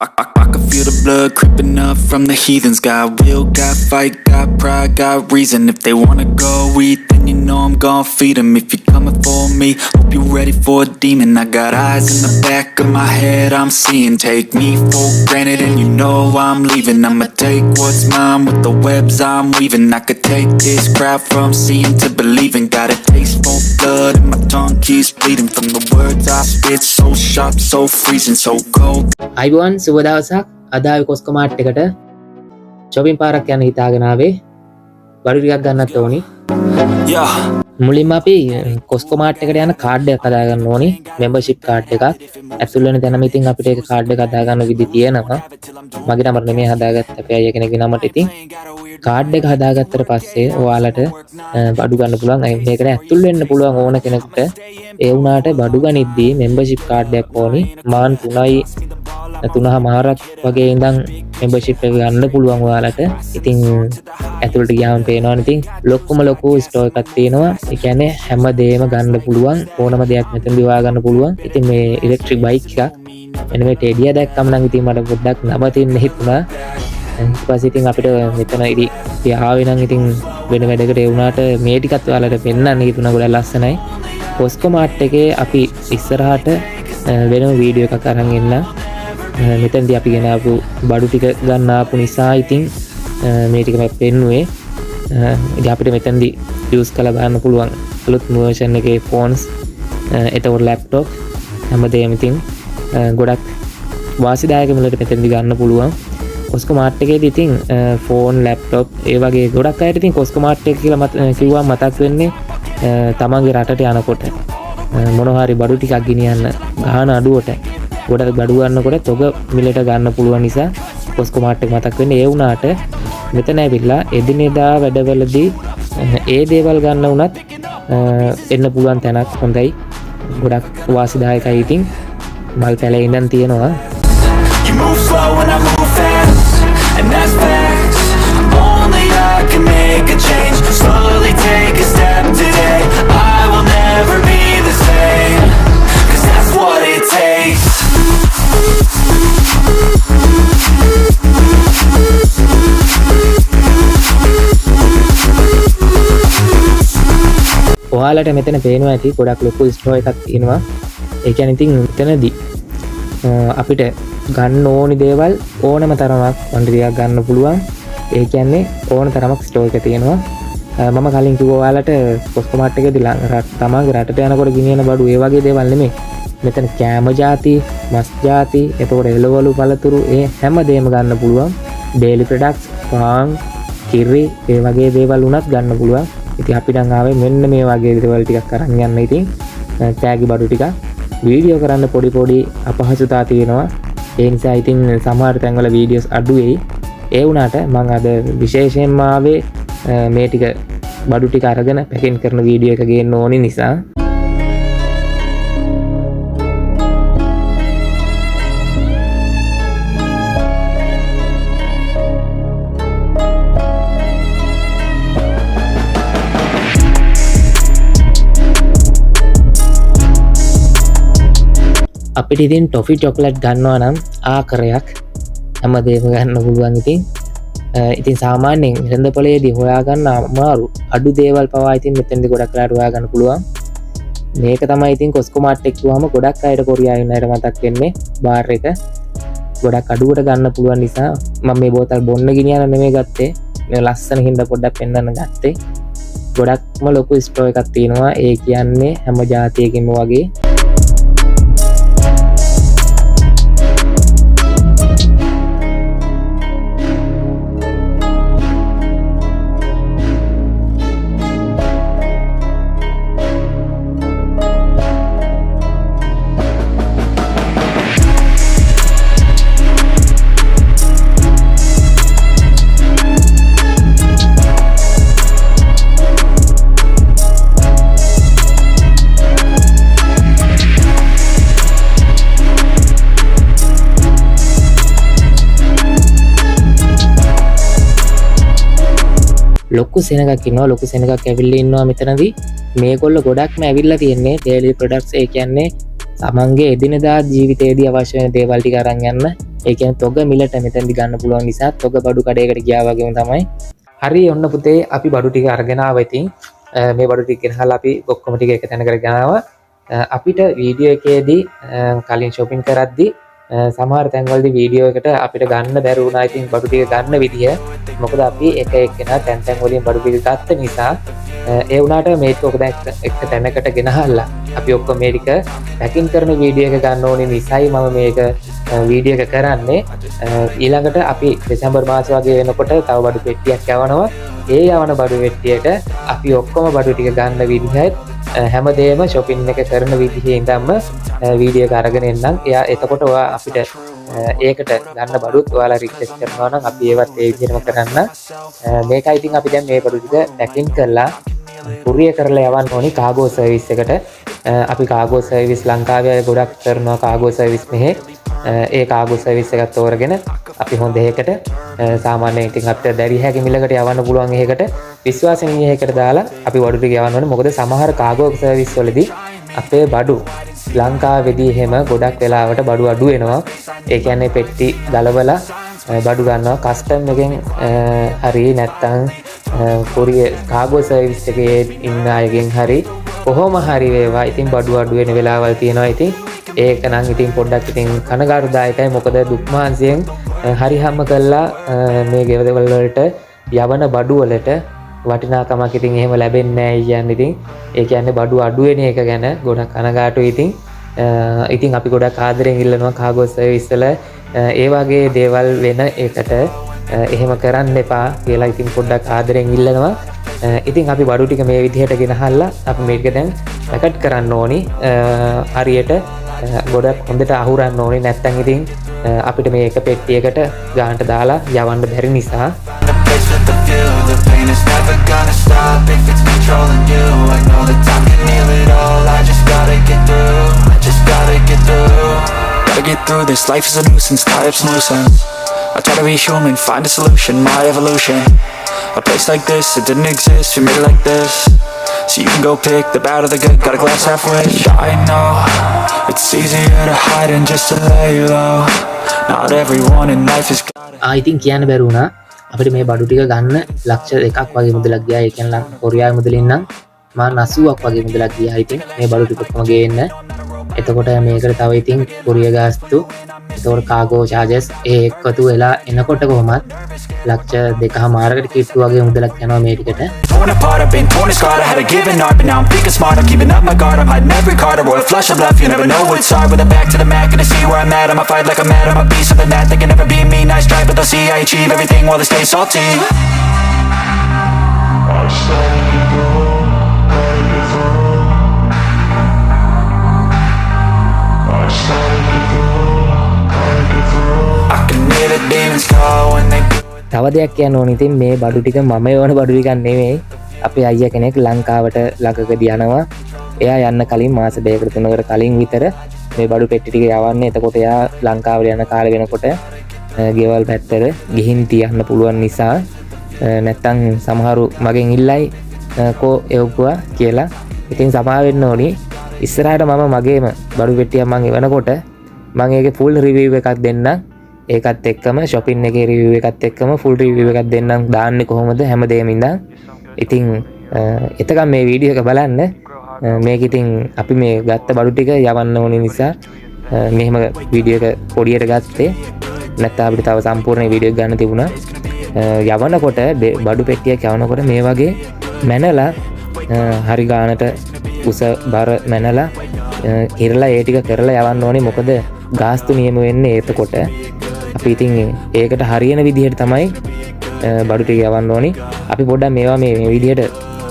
I can feel the blood creeping up from the heathens. Got will, got fight, got pride, got reason. If they wanna go eat, then you know I'm gon' feed them. If you're coming for me, hope you're ready for a demon. I got eyes in the back of my head, I'm seeing. Take me for granted and you know I'm leaving. I'ma take what's mine with the webs I'm weaving. I could take this crowd from seeing to believing. Got a taste for blood and my tongue keeps bleeding from the words I spit. So sharp, so freezing, so cold. අයිබෝන් සුබ දවසක්. අද ආවේ කොස්කෝ mart එකට shopping පාරක් යන හිතාගෙන ආවේ. බඩු ටිකක් ගන්නත් ඕනි. මුලින්ම අපි කොස්කෝ මාර්ට් එකට යන කාඩ් එකක් හදා ගන්න ඕනි. membership කාඩ් එකක්. ඇතුල් වෙන තැනම ඉතින් අපිට ඒක කාඩ් එක හදා ගන්න විදි තියෙනවා. මගේ නම නෙමෙයි හදාගත්ත අපේ අයියා කෙනෙක්ගේ නමට. ඉතින් කාඩ් එක හදාගත්තට පස්සේ ඔයාලට බඩු ගන්න පුළුවන්. මේකට ඇතුල් වෙන්න පුළුවන් ඕන කෙනෙකුට. ඒ වුණාට බඩු ගනිද්දී membership කාඩ් එකක් ඕනි. මාන් 3.5 වගේ ඉඳන් membership එක ගන්න පුළුවන් ඔයාලට. ඉතින් ඇතුළට ගියාම පේනවනේ ඉතින් ලොකුම ලොකු ස්ටෝර් එකක් තියෙනවා. ඒ කියන්නේ හැමදේම ගන්න පුළුවන්. ඕනම දෙයක් මෙතනදී හොයා ගන්න පුළුවන්. ඉතින් මේ ඉලෙක්ට්‍රික් බයික් එකක් එන්න මේ ටෙඩිය දැක්කම නම් ඉතින් මට පොඩ්ඩක් නවතින්න හිතුණා. ඊට පස්සේ ඉතින් අපිට මෙතන ඉරි ආවේ නම් ඉතින් වෙන වැඩකට ඒ වුණාට මේ ටිකත් ඔයාලට පෙන්නන්න හිතුණා. ගොඩක් ලස්සනයි. කොස්කෝ මාර්ට් එකේ අපි ඉස්සරහට වෙනම වීඩියෝ එකක් අරන් එන්න. මෙතනදී අපි ගෙන ආපු බඩු ටික ගන්න ආපු නිසා ඉතින් මේ ටික මම පෙන්නුවේ. ඉතින් අපිට මෙතනදී යූස් කරලා ගන්න පුළුවන් අලුත් version එකේ phones, එතකොට laptop හැමදේම ඉතින් ගොඩක් වාසිදායක මිලට මෙතනදී ගන්න පුළුවන්. කොස්කෝ මාර්ට් එකේදී ඉතින් phone, laptop ඒ වගේ ගොඩක් අයට ඉතින් කොස්කෝ මාර්ට් එක කියලා කිව්වම මතක් වෙන්නේ තමන්ගේ රටට යනකොට මොනවා හරි බඩු ටිකක් ගෙනියන්න ගහන අඩුවට ගොඩක් බඩු ගන්නකොට තොග මිලට ගන්න පුළුවන් නිසා කොස්කෝ මාර්ට් එක මතක් වෙන්නේ. ඒ වුණාට මෙතන ඇවිල්ලා එදිනෙදා වැඩවලදී ඒ දේවල් ගන්න වුණත් එන්න පුළුවන් තැනක් හොඳයි. ගොඩක් වාසිදායකයි. ඉතින් මල් පැලේ ඉඳන් තියෙනවා. You move slow and I move fast, and that's facts. Only I can make a change. Slowly take a step today. I will never be the same, 'cause that's what it takes. ඔයාලට මෙතන පේනවා ඇති ගොඩක් ලොකු Store එකක් තියෙනවා. ඒ කියන්නේ ඉතින් මෙතනදී අපිට ගන්න ඕනි දේවල් ඕනම තරමක් වන්දරියක් ගන්න පුළුවන්. ඒ කියන්නේ ඕන තරමක් ස්ටෝර් එක තියෙනවා. මම කලින් කිව්වා ඔයාලට කොස්කෝ මාර්ට් එකේදී තමන්ගේ රටට යනකොට ගෙනියන බඩු ඒ වගේ දේවල් නෙමෙයි. මෙතන කෑම ಜಾති, මස් ಜಾති, එතකොට එළවලු පළතුරු ඒ හැම දෙයක්ම ගන්න පුළුවන්. ඩේලි ප්‍රොඩක්ට්ස්, පාන්, කිරි ඒ වගේ දේවල් උනත් ගන්න පුළුවන්. ඉතින් අපි දැන් ආවේ මෙන්න මේ වගේ දේවල් ටිකක් අරන් යන්න. ඉතින් තෑගි බඩු ටික වීඩියෝ කරන්න පොඩි අපහසුතා තියෙනවා. ඒ නිසා ඉතින් සමහර තැන්වල වීඩියෝස් අඩු වෙයි. ඒ වුණාට මම අද විශේෂයෙන්ම ආවේ මේ ටික බඩු ටික අරගෙන පැකින් කරන වීඩියෝ එක ගේන්න ඕනි නිසා. අපිට ඉතින් toffee chocolate ගන්නවා නම් ආකාරයක් හැමදේම ගන්න පුළුවන්. ඉතින් සාමාන්‍යයෙන් රෙන්දපොලේදී හොයාගන්න අමාරු අඩු දේවල් පවා ඉතින් මෙතනදී ගොඩක් වෙලාට හොයාගන්න පුළුවන්. මේක තමයි ඉතින් කොස්කෝ මාර්ට් එක කිව්වම ගොඩක් අයට කොරියාවෙන් අයට මතක් වෙන්නේ බාර් එක. ගොඩක් අඩුවට ගන්න පුළුවන් නිසා මම මේ බෝතල් බොන්න ගෙනියන්න නෙමෙයි ගත්තේ. මේ ලස්සන හින්දා පොඩ්ඩක් පෙන්වන්න ගත්තේ. ගොඩක්ම ලොකු ස්ටෝර් එකක් තියෙනවා. ඒ කියන්නේ හැම જાතියකින්ම වගේ. ලොකු සෙනගක් ඉන්නවා. ලොකු සෙනගක් ඇවිල්ලා ඉන්නවා මෙතනදී. මේගොල්ලෝ ගොඩක්ම ඇවිල්ලා තියෙන්නේ ඩේලි ප්‍රොඩක්ට්ස්. ඒ කියන්නේ තමන්ගේ එදිනෙදා ජීවිතයේදී අවශ්‍ය වෙන දේවල් ටික අරන් යන්න. ඒ කියන්නේ තොග මිලට මෙතෙන්දි ගන්න පුළුවන් නිසා තොග බඩු කඩේකට ගියා වගේම තමයි. හරි ඔන්න පුතේ අපි බඩු ටික අරගෙන ආවා. ඉතින් මේ බඩු ටික ගෙනහලා අපි ඔක්කොම ටික එක තැනකට ගෙනාවා. අපිට වීඩියෝ එකේදී කලින් shopping කරද්දී සමහර තැන්වලදී වීඩියෝ එකට අපිට ගන්න බැරි වුණා. ඉතින් බඩු ටික ගන්න විදිය මොකද අපි එක එක්කෙනා තැන් තැන් වලින් බඩු ටික ගත්ත නිසා ඒ වුණාට මේක ඔක දැන් එක තැනකට ගෙනහල්ලා අපි ඔක්කොම මේ ටික පැකින් කරන වීඩියෝ එක ගන්න ඕනේ නිසායි මම මේක වීඩියෝ එක කරන්නේ. ඊළඟට අපි දෙසැම්බර් මාසේ වගේ වෙනකොට තව බඩු පෙට්ටියක් යවනවා. ඒ යවන බඩු පෙට්ටියට අපි ඔක්කොම බඩු ටික ගන්න විදිහත් හැමදේම shopping එක කරන විදිහේ ඉඳන්ම වීඩියෝ එක අරගෙන එන්නම්. එයා එතකොට ඔයා අපිට ඒකට ගන්න බඩුත් ඔයාලා රික්වෙස්ට් කරනවා නම් අපි ඒවත් ඒ විදිහටම කරන්න. මේකයි ඉතින් අපි දැන් මේ බඩු ටික පැකින් කරලා කුරියර් කරලා යවන්න ඕනි කාගෝ සර්විස් එකට. අපි කාගෝ සර්විස් ලංකාවේ ගොඩක් කරනවා කාගෝ සර්විස් මෙහෙ. ඒ කාගෝ සර්විස් එකක් තෝරගෙන අපි හොඳ එකකට සාමාන්‍යයෙන් ඉතින් අපිට දැරිය හැකි මිලකට යවන්න පුළුවන් එකකට විශ්වාසනීය එකකට දාලා අපි බඩු ටික යවන්න ඕනේ. මොකද සමහර කාගෝ සර්විස් වලදී අපේ බඩු ලංකාවේදී එහෙම ගොඩක් වෙලාවට බඩු අඩු වෙනවා. ඒ කියන්නේ පෙට්ටි ගලවලා බඩු ගන්නවා කස්ටම් එකෙන් හරි නැත්නම් කොරියර් කාගෝ සර්විස් එකේ ඉන්න අයගෙන් හරි කොහොම හරි වේවා. ඉතින් බඩු අඩු වෙන වෙලාවල් තියෙනවා. ඉතින් ඒක නම් ඉතින් පොඩ්ඩක් ඉතින් කනගාටුදායකයි. මොකද දුක් මහන්සියෙන් හරි හැම කළා මේ ගෙවදවල් වලට යවන බඩු වලට වටිනාකමක් ඉතින් එහෙම ලැබෙන්නේ නැහැ කියන්නේ. ඉතින් ඒ කියන්නේ බඩු අඩු වෙන එක ගැන ගොඩක් කනගාටුයි. ඉතින් අපි ගොඩක් ආදරෙන් ඉල්ලනවා කාගෝ සර්විස් වල ඒ වගේ දේවල් වෙන එකට එහෙම කරන්න එපා කියලා ඉතින් පොඩ්ඩක් ආදරෙන් ඉල්ලනවා. ඉතින් අපි බඩු ටික මේ විදිහට ගෙනහල්ලා අපි මේක දැන් පැකට් කරන්න ඕනි. හරියට ගොඩක් හොඳට අහුරන්න ඕනි. නැත්නම් ඉතින් අපිට මේ එක පෙට්ටියකට ගානට දාලා යවන්න බැරි නිසා The pain is never gonna stop if it's controlling you. I know that time can heal it all. I just gotta get through. I just gotta get through. Gotta get through this. Life is a nuisance, tie up some loose ends. I try to be human, find a solution, my evolution. A place like this, it didn't exist. We made it like this, so you can go pick the bad or the good. Got a glass half full. I know it's easier to hide than just to lay low. Not everyone in life is. I think කියන්න බැරි වුණා. අපිට මේ බඩු ටික ගන්න ලක්ෂ 2ක් වගේ මුදලක් ගියා. ඒ කියන්නේ කොරියාවේ මුදලින් නම් මා 80ක් වගේ මුදලක් ගියා. ඉතින් මේ බඩු ටික කොහොම ගේන්න. එතකොට මේකට තව ඉතින් කොරිය ගාස්තු, එතකොට කාගෝ charges ඒ එක්කතු වෙලා එනකොට කොහොමත් ලක්ෂ 2.5කට කිට්ටු වගේ මුදලක් යනවා මේ ටිකට. Torn apart, I've been torn and scarred. I had a given art, but now I'm thinking smart. I'm keeping up my guard. I'm hiding every card. A royal flush of love. You never know what's hard. With a back to the mat, gonna see where I'm at. I'ma fight like I'm mad. I'ma be something that they can never be me. Nice try, but they'll see I achieve everything while they stay salty. I can hear the demons call when they. තව දෙයක් කියන්න ඕනේ. ඉතින් මේ බඩු ටික මම යවන බඩු ටිකක් නෙමෙයි. අපේ අයියා කෙනෙක් ලංකාවට ළඟකදී යනවා. එයා යන්න කලින් මාස 2කට 3කට කලින් විතර මේ බඩු පෙට්ටි ටික යවන්නේ. එතකොට එයා ලංකාවට යන කාලේ වෙනකොට ගෙවල් පැත්තට ගිහින් තියන්න පුළුවන් නිසා නැත්තම් සමහරු මගෙන් ඉල්ලයි කෝ එව්වා කියලා. ඉතින් සමා වෙන්න ඕනි. ඉස්සරහට මම මගේම බඩු පෙට්ටියක් මම එවනකොට මම ඒකේ ෆුල් රිවිව් එකක් දෙන්නම්. ඒකත් එක්කම shopping එකේ review එකත් එක්කම full review එකක් දෙන්නම්. දාන්නේ කොහොමද හැමදේම ඉඳන්. ඉතින් එතකම් මේ වීඩියෝ එක බලන්න. මේක ඉතින් අපි මේ ගත්ත බඩු ටික යවන්න ඕනේ නිසා මෙහෙම වීඩියෝ එක පොඩියට ගත්තේ. නැත්නම් අපිට තව සම්පූර්ණ වීඩියෝ එක ගන්න තිබුණා. යවනකොට බඩු පෙට්ටියක් යවනකොට මේ වගේ මැනලා හරි ගානට උස බර මැනලා ඉරලා ඒ ටික කරලා යවන්න ඕනේ. මොකද ගාස්තු නියම වෙන්නේ එතකොට. අපි ඉතින් ඒකට හරියන විදිහට තමයි බඩු ටික යවන්න ඕනි. අපි පොඩ්ඩක් මේවා මේ විදිහට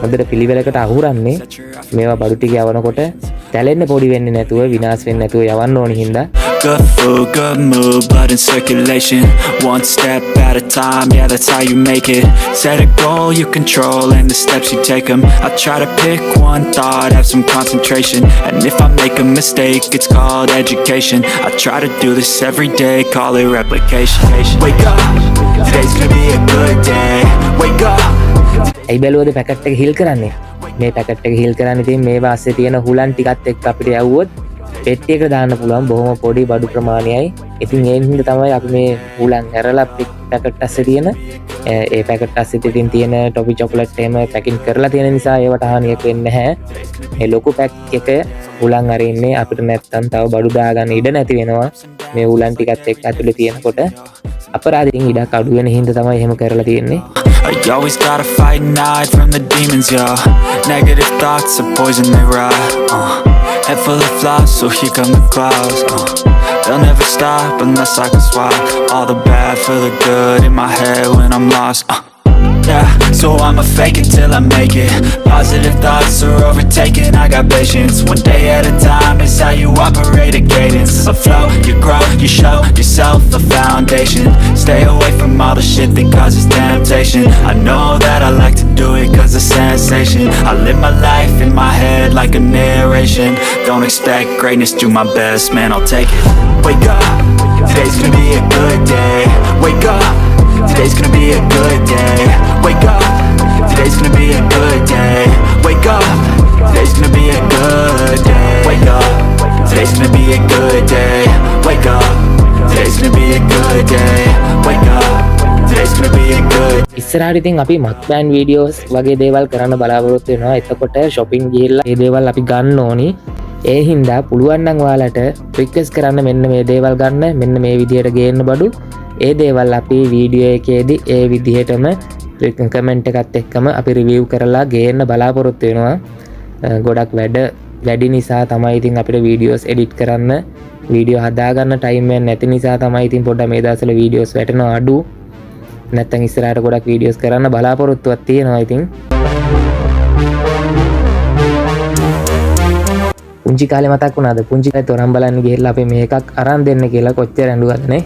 හොඳට පිළිවෙලකට අහුරන්නේ. මේවා බඩු ටික යවනකොට තැලෙන්න පොඩි වෙන්නේ නැතුව විනාශ වෙන්නේ නැතුව යවන්න ඕනි හින්දා. Good food, good mood, blood in circulation. One step at a time, yeah, that's how you make it. Set a goal you control and the steps you take them. I try to pick one thought, have some concentration. And if I make a mistake, it's called education. I try to do this every day, call it replication. Wake up, today's gonna be a good day. Wake up. ඇයි බැලුවද packet එක හිල් කරන්නේ? මේ packet එක හිල් කරන්නේ ඉතින් මේ වාස්සේ තියෙන හුලන් ටිකත් එක්ක අපිට යවුවොත් පෙට්ටියකට දාන්න පුළුවන් බොහොම පොඩි බඩු ප්‍රමාණයයි. ඉතින් ඒ හින්දා තමයි අපි මේ හුලං ඇරලා පැකට් අස්සේ තියෙන ඒ පැකට් අස්සේ තියෙන ටොෆි චොකලට් එහෙම පැකින් කරලා තියෙන නිසා ඒවට හානියක් වෙන්නේ නැහැ. මේ ලොකු පැක් එක හුලං අරින්නේ අපිට නැත්තම් තව බඩු දාගන්න ඉඩ නැති වෙනවා. මේ හුලං ටිකත් එක්ක ඇතුලේ තියෙනකොට අපරාධයෙන් ඉඩක් අඩු වෙන හින්දා තමයි එහෙම කරලා තියෙන්නේ. I always gotta fight and hide from the demons, yeah. Negative thoughts are poison, they rot. Head full of flies, so here come the clouds. They'll never stop unless I can swap all the bad for the good in my head when I'm lost. Yeah, so I'ma fake it till I make it. Positive thoughts are overtaken, I got patience. One day at a time is how you operate a cadence. A flow, you grow, you show yourself a foundation. Stay away from all the shit that causes temptation. I know that I like to do it cause it's sensation. I live my life in my head like a narration. Don't expect greatness, do my best, man, I'll take it. Wake up, today's gonna be a good day. Wake up, today's gonna be a good day. Wake up, today's gonna be a good day. Wake up, today's gonna be a good day. Wake up, today's gonna be a good day. Wake up, today's gonna be a good day. Wake up, today's gonna be a good. ඉස්සරහට ඉතින් අපි මක්බෑන් videos වගේ දේවල් කරන්න බලාපොරොත්තු වෙනවා. එතකොට shopping ගිහිල්ලා මේ දේවල් අපි ගන්න ඕනි. ඒ හින්දා පුළුවන් නම් ඔයාලට රික්වෙස්ට් කරන්න මෙන්න මේ දේවල් ගන්න, මෙන්න මේ විදිහට ගේන්න බඩු. ඒ දේවල් අපි වීඩියෝ එකේදී ඒ විදිහටම කමෙන්ට් එකත් එක්කම අපි රිවිව් කරලා ගේන්න බලාපොරොත්තු වෙනවා. ගොඩක් වැඩි නිසා තමයි ඉතින් අපිට වීඩියෝස් එඩිට් කරන්න, වීඩියෝ හදාගන්න ටයිම් එක නැති නිසා තමයි ඉතින් පොඩ්ඩක් මේ දවස්වල වීඩියෝස් වැටෙනවා අඩු. නැත්තම් ඉස්සරහට ගොඩක් වීඩියෝස් කරන්න බලාපොරොත්තුවක් තියෙනවා ඉතින්. පුංචි කාලේ මතක් වුණාද? පුංචි කාලේ තොරන් බලන්න ගිහිල්ලා අපි මේකක් අරන් දෙන්න කියලා කොච්චර ඇඬුවද නේ?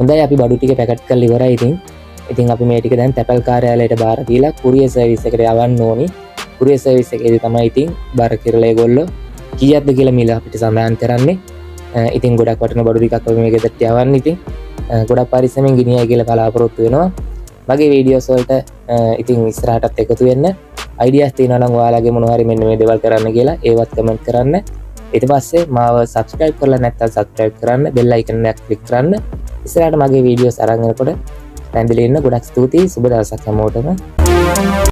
හොඳයි අපි බඩු ටික පැකට් කරලා ඉවරයි ඉතින් අපි මේ ටික දැන් තැපැල් කාර්යාලයට බාර දීලා කුරියර් සර්විස් එකට යවන්න ඕනි. කුරියර් සර්විස් එකේදී තමයි ඉතින් බාර කරලා ඒගොල්ලෝ කීයක්ද කියලා මිල අපිට සඳහන් කරන්නේ. ඉතින් ගොඩක් වටින බඩු ටිකක් අපි මේ ගෙදරට යවන්න ඉතින් ගොඩක් පරිස්සමෙන් ගෙනියයි කියලා බලාපොරොත්තු වෙනවා. මගේ වීඩියෝස් වලට ඉතින් ඉස්සරහටත් එකතු වෙන්න. අයිඩියාස් තියෙනවා නම් ඔයාලගේ මොනවා හරි මෙන්න මේ දේවල් කරන්න කියලා ඒවත් කමෙන්ට් කරන්න. ඊට පස්සේ මාව subscribe කරලා නැත්නම් subscribe කරන්න, bell icon එක click කරන්න. ඉස්සරහට මගේ වීඩියෝස් අරන් එනකොට පැන්දලේ ඉන්න ගොඩක් ස්තුතියි. සුබ දවසක් හැමෝටම.